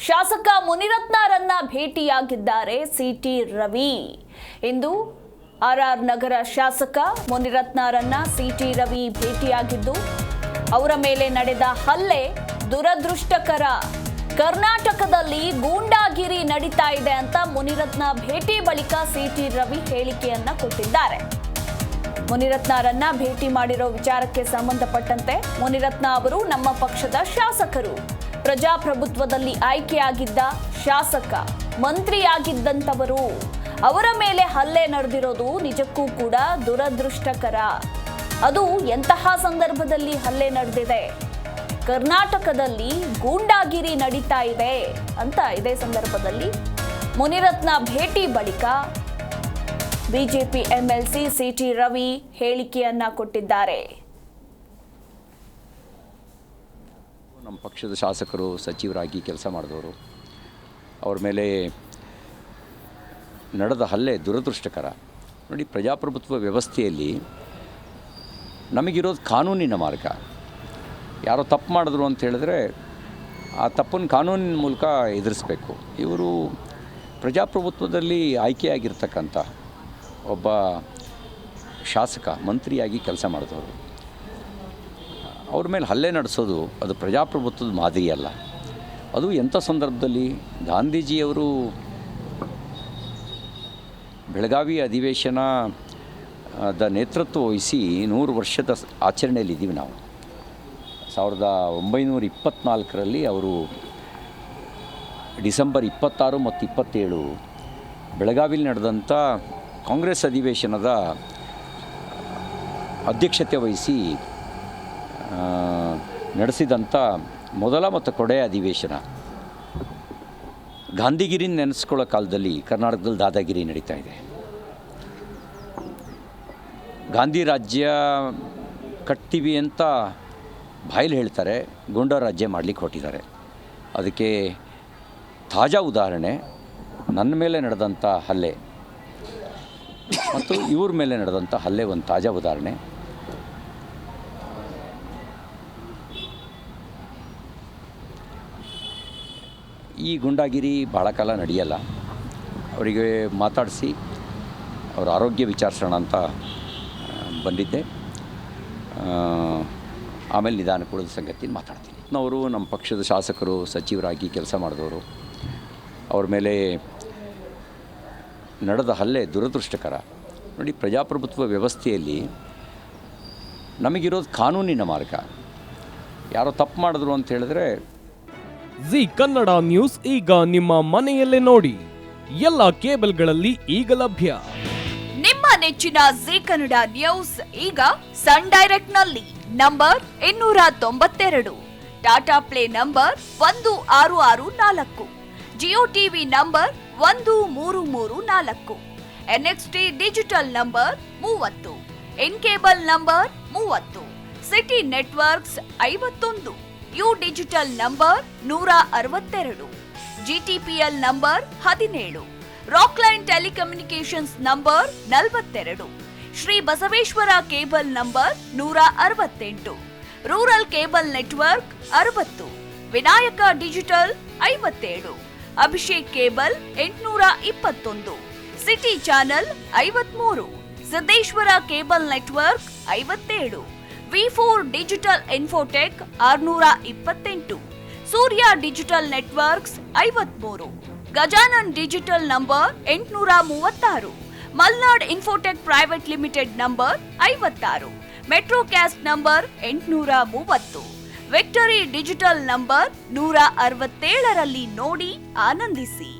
ಶಾಸಕ ಮುನಿರತ್ನರನ್ನ ಭೇಟಿಯಾಗಿದ್ದಾರೆ ಸಿಟಿ ರವಿ. ಇಂದು ಆರ್ಆರ್ ನಗರ ಶಾಸಕ ಮುನಿರತ್ನರನ್ನ ಸಿಟಿ ರವಿ ಭೇಟಿಯಾಗಿದ್ದು ಅವರ ಮೇಲೆ ನಡೆದ ಹಲ್ಲೆ ದುರದೃಷ್ಟಕರ. ಕರ್ನಾಟಕದಲ್ಲಿ ಗೂಂಡಾಗಿರಿ ನಡೀತಾ ಇದೆ ಅಂತ ಮುನಿರತ್ನ ಭೇಟಿ ಬಳಿಕ ಸಿಟಿ ರವಿ ಹೇಳಿಕೆಯನ್ನ ಕೊಟ್ಟಿದ್ದಾರೆ. ಮುನಿರತ್ನರನ್ನ ಭೇಟಿ ಮಾಡಿರೋ ವಿಚಾರಕ್ಕೆ ಸಂಬಂಧಪಟ್ಟಂತೆ ಮುನಿರತ್ನ ಅವರು ನಮ್ಮ ಪಕ್ಷದ ಶಾಸಕರು, ಪ್ರಜಾಪ್ರಭುತ್ವದಲ್ಲಿ ಆಯ್ಕೆಯಾಗಿದ್ದ ಶಾಸಕ, ಮಂತ್ರಿಯಾಗಿದ್ದಂಥವರು, ಅವರ ಮೇಲೆ ಹಲ್ಲೆ ನಡೆದಿರೋದು ನಿಜಕ್ಕೂ ಕೂಡ ದುರದೃಷ್ಟಕರ. ಅದು ಎಂತಹ ಸಂದರ್ಭದಲ್ಲಿ ಹಲ್ಲೆ ನಡೆದಿದೆ, ಕರ್ನಾಟಕದಲ್ಲಿ ಗೂಂಡಾಗಿರಿ ನಡೀತಾ ಇದೆ ಅಂತ ಇದೇ ಸಂದರ್ಭದಲ್ಲಿ ಮುನಿರತ್ನ ಭೇಟಿ ಬಳಿಕ ಬಿಜೆಪಿ ಎಂಎಲ್ಸಿ ಸಿಟಿ ರವಿ ಹೇಳಿಕೆಯನ್ನ ಕೊಟ್ಟಿದ್ದಾರೆ. ನಮ್ಮ ಪಕ್ಷದ ಶಾಸಕರು, ಸಚಿವರಾಗಿ ಕೆಲಸ ಮಾಡಿದವರು, ಅವ್ರ ಮೇಲೆ ನಡೆದ ಹಲ್ಲೆ ದುರದೃಷ್ಟಕರ. ನೋಡಿ, ಪ್ರಜಾಪ್ರಭುತ್ವ ವ್ಯವಸ್ಥೆಯಲ್ಲಿ ನಮಗಿರೋದು ಕಾನೂನಿನ ಮಾರ್ಗ. ಯಾರೋ ತಪ್ಪು ಮಾಡಿದ್ರು ಅಂತ ಹೇಳಿದ್ರೆ ಆ ತಪ್ಪನ್ನು ಕಾನೂನಿನ ಮೂಲಕ ಎದುರಿಸಬೇಕು. ಇವರು ಪ್ರಜಾಪ್ರಭುತ್ವದಲ್ಲಿ ಆಯ್ಕೆಯಾಗಿರ್ತಕ್ಕಂಥ ಒಬ್ಬ ಶಾಸಕ, ಮಂತ್ರಿಯಾಗಿ ಕೆಲಸ ಮಾಡಿದವರು, ಅವ್ರ ಮೇಲೆ ಹಲ್ಲೆ ನಡೆಸೋದು ಅದು ಪ್ರಜಾಪ್ರಭುತ್ವದ ಮಾದರಿ ಅಲ್ಲ. ಅದು ಎಂಥ ಸಂದರ್ಭದಲ್ಲಿ ಗಾಂಧೀಜಿಯವರು ಬೆಳಗಾವಿ ಅಧಿವೇಶನದ ನೇತೃತ್ವ ವಹಿಸಿ 100 ವರ್ಷದ ಆಚರಣೆಯಲ್ಲಿದ್ದೀವಿ ನಾವು. 1924ರಲ್ಲಿ ಅವರು ಡಿಸೆಂಬರ್ 26 ಮತ್ತು 27 ಬೆಳಗಾವಿಯಲ್ಲಿ ನಡೆದಂಥ ಕಾಂಗ್ರೆಸ್ ಅಧಿವೇಶನದ ಅಧ್ಯಕ್ಷತೆ ವಹಿಸಿ ನಡೆಸಿದಂಥ ಮೊದಲ ಮತ್ತು ಕೊನೆಯ ಅಧಿವೇಶನ. ಗಾಂಧಿಗಿರಿ ನೆನೆಸ್ಕೊಳ್ಳೋ ಕಾಲದಲ್ಲಿ ಕರ್ನಾಟಕದಲ್ಲಿ ದಾದಾಗಿರಿ ನಡೀತಾ ಇದೆ. ಗಾಂಧಿ ರಾಜ್ಯ ಕಟ್ತೀವಿ ಅಂತ ಬಾಯಲ್ಲಿ ಹೇಳ್ತಾರೆ, ಗೂಂಡಾ ರಾಜ್ಯ ಮಾಡಲಿಕ್ಕೆ ಹೊರಟಿದ್ದಾರೆ. ಅದಕ್ಕೆ ತಾಜಾ ಉದಾಹರಣೆ ನನ್ನ ಮೇಲೆ ನಡೆದಂಥ ಹಲ್ಲೆ ಮತ್ತು ಇವ್ರ ಮೇಲೆ ನಡೆದಂಥ ಹಲ್ಲೆ ಒಂದು ತಾಜಾ ಉದಾಹರಣೆ. ಈ ಗೂಂಡಾಗಿರಿ ಭಾಳ ಕಾಲ ನಡೆಯಲ್ಲ. ಅವರಿಗೆ ಮಾತಾಡಿಸಿ ಅವರ ಆರೋಗ್ಯ ವಿಚಾರಿಸೋಣ ಅಂತ ಬಂದಿದ್ದೆ. ಆಮೇಲೆ ನಿಧಾನಕ್ಕೂಡದ ಸಂಗತಿನ ಮಾತಾಡ್ತೀನಿ. ಅವರು ನಮ್ಮ ಪಕ್ಷದ ಶಾಸಕರು, ಸಚಿವರಾಗಿ ಕೆಲಸ ಮಾಡಿದವರು, ಅವ್ರ ಮೇಲೆ ನಡೆದ ಹಲ್ಲೆ ದುರದೃಷ್ಟಕರ. ನೋಡಿ, ಪ್ರಜಾಪ್ರಭುತ್ವ ವ್ಯವಸ್ಥೆಯಲ್ಲಿ ನಮಗಿರೋದು ಕಾನೂನಿನ ಮಾರ್ಗ. ಯಾರೋ ತಪ್ಪು ಮಾಡಿದ್ರು ಅಂತ ಹೇಳಿದ್ರೆ ಜಿ ಕನ್ನಡ ನ್ಯೂಸ್ ಈಗ ನಿಮ್ಮ ಮನೆಯಲ್ಲೇ ನೋಡಿ. ಎಲ್ಲ ಕೇಬಲ್ಗಳಲ್ಲಿ ಈಗ ಲಭ್ಯ. ನಿಮ್ಮ ನೆಚ್ಚಿನ ಜಿ ಕನ್ನಡ ನ್ಯೂಸ್ ಈಗ ಸನ್ ಡೈರೆಕ್ಟ್ ನಲ್ಲಿ number 292, Tata play number 1664, Jio TV number 1334, NXT digital number 30, in cable number 30, city networks 51, U digital number 162, GTPL number 17, Rockline telecommunications number 42, Shri Basaveshwara cable number 168, rural cable network 60, Vinayaka digital 57, Abhishek cable 821, city channel 53, Siddeshwara cable network 57, ವಿ4 digital infotech 628, Surya digital networks 53, Gajanan digital number 836, Malnad infotech private limited number 56, Metrocast number 830, victory digital number 167ರಲ್ಲಿ ನೋಡಿ ಆನಂದಿಸಿ.